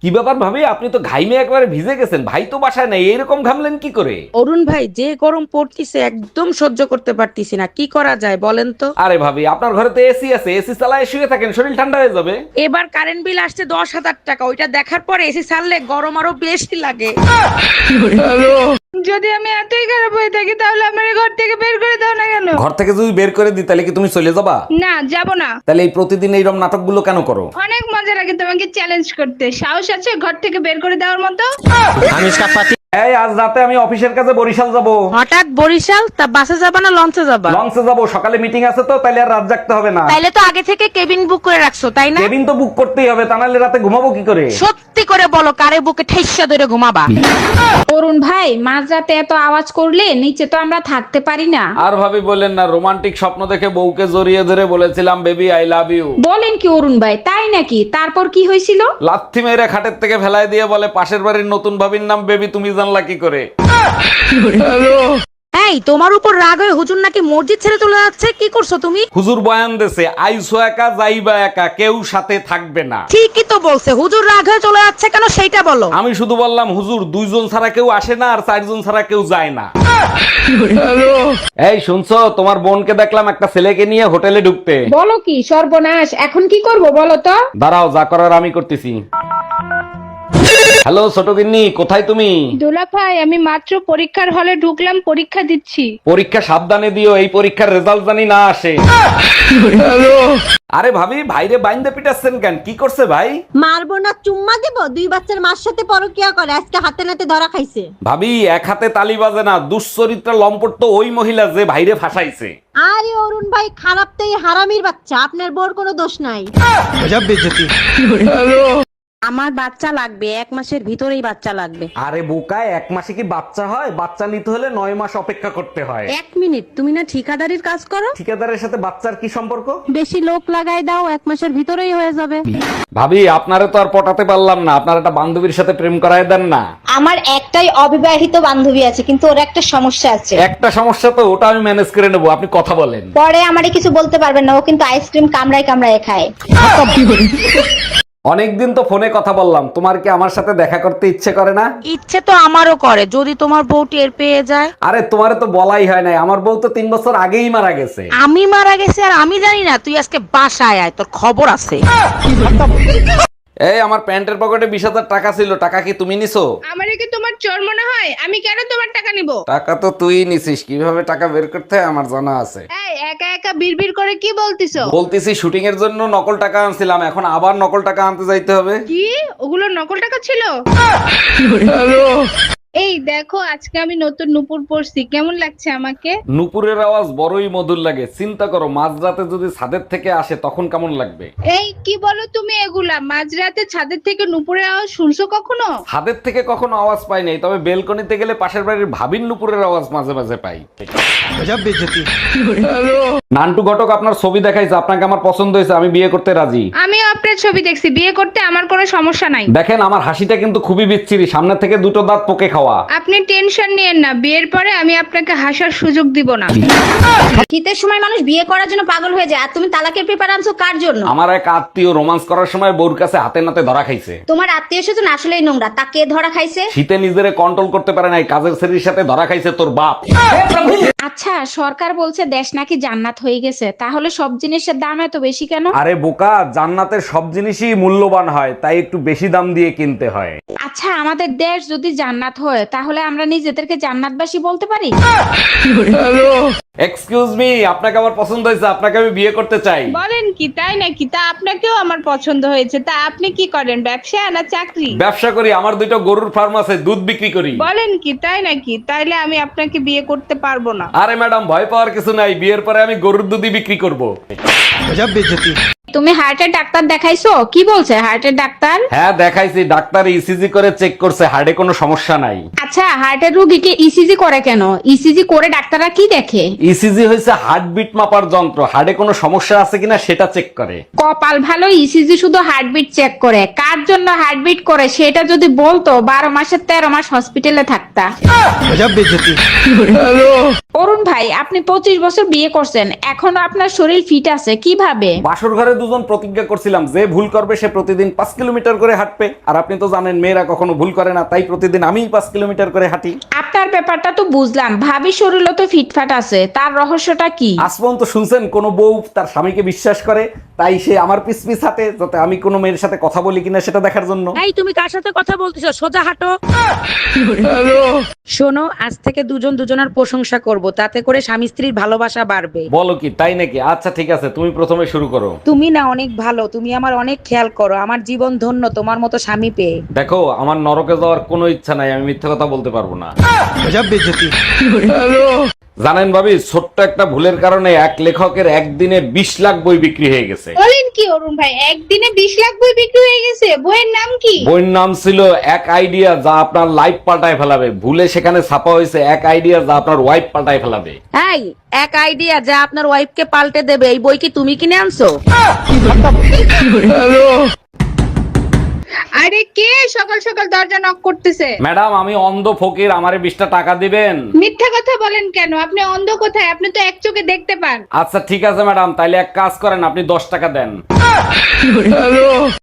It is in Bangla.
কি ব্যাপার ভাবি, আপনি তো ঘাইমে একবারে ভিজে গেছেন, ভাই তো বাসায় নাই, এরকম ঘামলেন কি করে? অরুণ ভাই, যে গরম পড়তিছে একদম সহ্য করতে পারতিছি না, কি করা যায় বলেন তো? আরে ভাবি, আপনার ঘরে তো এসি আছে, এসি চালায় শুয়ে থাকেন, শরীর ঠান্ডা হয়ে যাবে। এবার কারেন্ট বিল আসছে 10,000 টাকা, ওইটা দেখার পরে এসি ছাড়লে গরম আরো বেশি লাগে। যদি আমি এতই খারাপ হয়ে থাকি তাহলে আমার ঘর থেকে বের করে দাও না কেন? ঘর থেকে যদি বের করে দিই তাহলে কি তুমি চলে যাবা? না, যাব না। তাহলে এই প্রতিদিন এইরকম নাটকগুলো কেন করো? অনেক মজা লাগে তোমাকে চ্যালেঞ্জ করতে। সাহস আছে ঘর থেকে বের করে দেওয়ার মতো? এই আজ রাতে আমি অফিসের কাছে বরিশাল যাব। হঠাৎ বরিশাল? তা বাসে যাবা না লঞ্চে যাবা? লঞ্চে যাব, সকালে মিটিং আছে তো, তাইলে আর রাত জাগতে হবে না। তাইলে তো আগে থেকে কেবিন বুক করে রাখছো, তাই না? কেবিন তো বুক করতেই হবে, তা নাহলে রাতে ঘুমাবো কি করে? সত্যি করে বলো, কারে বুকে ঠেসা ধরে ঘুমাবা? অরুণ ভাই, মাঝরাতে এত আওয়াজ করলে নিচে তো আমরা থাকতে পারি না। আর ভাবি বলেন না, রোমান্টিক স্বপ্ন দেখে বউকে জড়িয়ে ধরে বলেছিলাম বেবি আই লাভ ইউ। বলেন কি অরুণ ভাই, তাই নাকি? তারপর কি হয়েছিল? লাথি মেরে খাটের থেকে ফেলায় দিয়ে বলে পাশের বাড়ির নতুন ভাবির নাম বেবি, তুমি জানলা কি করে? এই, তোমার উপর রাগ হয়ে হুজুর নাকি মসজিদ ছেড়ে চলে যাচ্ছে, কি করছো তুমি? হুজুর বয়ান দেছে, আইসো একা যাইবা একা, কেউ সাথে থাকবে না। ঠিকই তো বলছে, হুজুর রাগ হয়ে চলে যাচ্ছে কেন সেইটা বলো। আমি শুধু বললাম হুজুর, 2 জন ছাড়া কেউ আসে না আর 4 জন ছাড়া কেউ যায় না। এই শুনছো, তোমার বোনকে দেখলাম একটা ছেলেকে নিয়ে হোটেলে ঢুকতে। বলো কি সর্বনাশ, এখন কি করব বলো তো? দাঁড়াও, যা করার আমি করতেছি। হ্যালো ছোট গিন্নি, কোথায় তুমি? দোলা ভাই, আমি মাত্র পরীক্ষার হলে ঢুকলাম, পরীক্ষা দিচ্ছি। পরীক্ষা সাবধানে দিও, এই পরীক্ষার রেজাল্ট জানি না আসে। আরে ভাবি, ভাইরে বাইন্দে পিটাচ্ছেন কেন? কি করছে ভাই? মারবো না, চুম্মা দিব? 2 বাচ্চার মার সাথে পরকিয়া করে, আজকে হাতে নাতে ধরা খাইছে। ভাবি, এক হাতে তালি বাজে না, দুশ্চরিত্রা লম্পট তো ওই মহিলা যে ভাইরে ফাঁসাইছে। আরে অরুণ ভাই, খারাপ তো এই হারামির বাচ্চা, আপনার বোর কোনো দোষ নাই। আমার বাচ্চা লাগবে, 1 মাসের ভিতরেই বাচ্চা লাগবে। আরে বোকায়, 1 মাসে কি বাচ্চা হয়? বাচ্চা নিতে হলে 9 মাস অপেক্ষা করতে হয়। 1 মিনিট, তুমি না ঠিকাদারির কাজ করো? ঠিকাদারের সাথে বাচ্চার কি সম্পর্ক? বেশি লোক লাগাই দাও, 1 মাসের ভিতরেই হয়ে যাবে। ভাবি, আপনারে তো আর পটাতে পারলাম না, আপনার একটা বান্ধবীর সাথে প্রেম করায় দেন না। আমার একটাই অবিবাহিত বান্ধবী আছে, কিন্তু ওর একটা সমস্যা আছে। একটা সমস্যা তো, ওটা আমি ম্যানেজ করে নেবো, আপনি কথা বলেন। পরে আমারে কিছু বলতে পারবেন না, ও কিন্তু আইসক্রিম কামড়ায় কামড়ায় খায়। অনেকদিন তো ফোনে কথা বললাম, তোমার কি আমার সাথে দেখা করতে ইচ্ছে করে না? ইচ্ছে তো আমারও করে, যদি তোমার বউ টের পেয়ে যায়। আরে তোমারে তো বলাই হয় নাই, আমার বউ তো 3 বছর আগেই মারা গেছে। আমি মারা গেছি আর আমি জানি না? তুই আজকে বাসায় আয়, তোর খবর আছে। এই, আমার প্যান্টের পকেটে 20,000 টাকা ছিল, টাকা কি তুমি নিছো? আমারে কি তোমার চোর মনে হয়? আমি কেন তোমার টাকা নিব? টাকা তো তুই নিছিস, কিভাবে টাকা বের করতে হয় আমার জানা আছে। এই একা একা বিড়বিড় করে কি বলতিছো? বলতেছি শুটিং এর জন্য নকল টাকা আনছিলাম, এখন আবার নকল টাকা আনতে যাইতে হবে। কি ওগুলো নকল টাকা ছিল? এই দেখো, আজকে আমি নতুন নুপুর পরছি, কেমন লাগছে আমাকে? নুপুরের আওয়াজ বড়ই মধুর লাগে, চিন্তা করো মাঝরাতে যদি ছাদের থেকে আসে তখন কেমন লাগবে। এই কি বলো তুমি এগুলা? মাঝরাতে ছাদের থেকে নুপুরের আওয়াজ শুনছো কখনো? ছাদের থেকে কখনো আওয়াজ পাই নাই, তবে বেলকনিতে গেলে পাশের বাড়ির ভাবির নুপুরের আওয়াজ মাঝে মাঝে পাই। নান্টু ঘটক আপনার ছবি দেখাইছে, আপনাকে আমার পছন্দ হয়েছে, আমি বিয়ে করতে রাজি। আমি আপনার ছবি দেখছি, বিয়ে করতে আমার কোনো সমস্যা নাই। দেখেন, আমার হাসিটা কিন্তু খুবই বিচ্ছিরি, সামনে থেকে 2টো দাঁত পোকে খাওয়া। আপনি টেনশন নিয়েন না, বিয়ের পরে আমি আপনাকে হাসার সুযোগ দিব না। শীতের সময় মানুষ বিয়ে করার জন্য পাগল হয়ে যায়, আর তুমি তালাকের পেপার আনছো কার জন্য? আমার এক আত্মীয় রোমান্স করার সময় বউর কাছে হাতে নাতে ধরা খাইছে। তোমার আত্মীয় স্বজন আসলেই নোংরা, তা কে ধরা খাইছে? শীতে নিজেরে কন্ট্রোল করতে পারে নাই, কাজের ছেলের সাথে ধরা খাইছে তোর বাপ। আচ্ছা, সরকার বলছে দেশ নাকি জান্নাত হয়ে গেছে, তাহলে সব জিনিসের দাম এত বেশি কেন? আরে বোকা, জান্নাতের সব জিনিসই মূল্যবান হয়, তাই একটু বেশি দাম দিয়ে কিনতে হয়। আচ্ছা, আমাদের দেশ যদি জান্নাত হয় তাহলে আমরা নিজেদেরকে জান্নাতবাসী বলতে পারি? এক্সকিউজ মি, আপনাকে আমার পছন্দ হয়েছে, আপনাকে আমি বিয়ে করতে চাই। বলেন কি, তাই নাকি? তা আপনাকেও আমার পছন্দ হয়েছে। তা আপনি কি করেন, ব্যবসা না চাকরি? ব্যবসা করি, আমার 2টো গরুর ফার্ম আছে, দুধ বিক্রি করি। বলেন কি, তাই নাকি? তাইলে আমি আপনাকে বিয়ে করতে পারবো না। আরে ম্যাডাম, ভয় পাওয়ার কিছু নাই, বিয়ের পরে আমি গরুর দুধই বিক্রি করব। তুমি হার্টের ডাক্তার দেখাইছো? কি বলছে হার্টের ডাক্তার? হ্যাঁ দেখাইছি, ডাক্তার ইসিজি করে চেক করছে, হার্টে কোনো সমস্যা নাই। আচ্ছা, হার্টের রোগীকে ইসিজি করে কেন? ইসিজি করে ডাক্তাররা কি দেখে? ইসিজি হয়েছে হার্টবিট মাপার যন্ত্র, হার্টে কোনো সমস্যা আছে কিনা সেটা চেক করে। কপাল ভালো, ইসিজি শুধু হার্টবিট চেক করে। কার জন্য হার্টবিট করে সেটা যদি বলতো, 12 মাসের 13 মাস হসপিটালে থাকতা। অরুণ ভাই, আপনি 25 বছর বিয়ে করছেন, এখনো আপনার শরীর ফিট আছে কিভাবে? বাসর ঘরে দুজন প্রতিজ্ঞা করছিলাম যে ভুল করবে সে প্রতিদিন 5 কিলোমিটার করে হাঁটবে, আর আপনি তো জানেন মেয়েরা কখনো ভুল করে না, তাই প্রতিদিন আমিই 5 কিলোমিটার করে হাঁটি। আপনার ব্যাপারটা তো বুঝলাম, ভাবি শরীরও তো ফিটফাট আছে, তার রহস্যটা কি? আজ পর্যন্ত শুনছেন কোন বউ তার স্বামীকে বিশ্বাস করে, তাই সে আমার পিছ পিছ হাঁটে যাতে আমি কোনো মেয়ের সাথে কথা বলি কিনা সেটা দেখার জন্য। এই তুমি কার সাথে কথা বলতেছো? সোজা হাঁটো। শোনো, আজ থেকে দুজন দুজনের প্রশংসা করব, তাতে করে স্বামী স্ত্রীর ভালোবাসা বাড়বে। বলো কি, তাই নাকি? আচ্ছা ঠিক আছে, তুমি প্রথমে শুরু করো। তুমি না অনেক ভালো, তুমি আমার অনেক খেয়াল করো, আমার জীবন ধন্য তোমার মতো স্বামী পেয়ে। দেখো, আমার নরকে যাওয়ার কোনো ইচ্ছা নাই, আমি মিথ্যা কথা বলতে পারবো না। জানেন ভাবি, ছোট্ট একটা ভুলের কারণে এক লেখকের একদিনে 20 লাখ বই বিক্রি হয়ে গেছে। বলেন কি অরুণ ভাই, একদিনে 20 লাখ বই বিক্রি হয়ে গেছে? বইয়ের নাম কি? বইয়ের নাম ছিল এক আইডিয়া যা আপনার লাইফ পাল্টায় ফেলাবে। ভুলে সেখানে ছাপা হয়েছে এক আইডিয়া যা আপনার ওয়াইফ পাল্টায় ফেলাবে। এই এক আইডিয়া যা আপনার ওয়াইফকে পাল্টে দেবে, এই বই কি তুমি কিনে আনছো? আরে কে সকাল সকাল দরজা নক করতেছে? ম্যাডাম, আমি অন্ধ ফকির, আমারে 20টা টাকা দিবেন? মিথ্যা কথা বলেন কেন? আপনি অন্ধ কোথায়? আপনি তো এক চোখে দেখতে পান। আচ্ছা ঠিক আছে ম্যাডাম, তাইলে এক কাজ করেন, আপনি 10 টাকা দেন।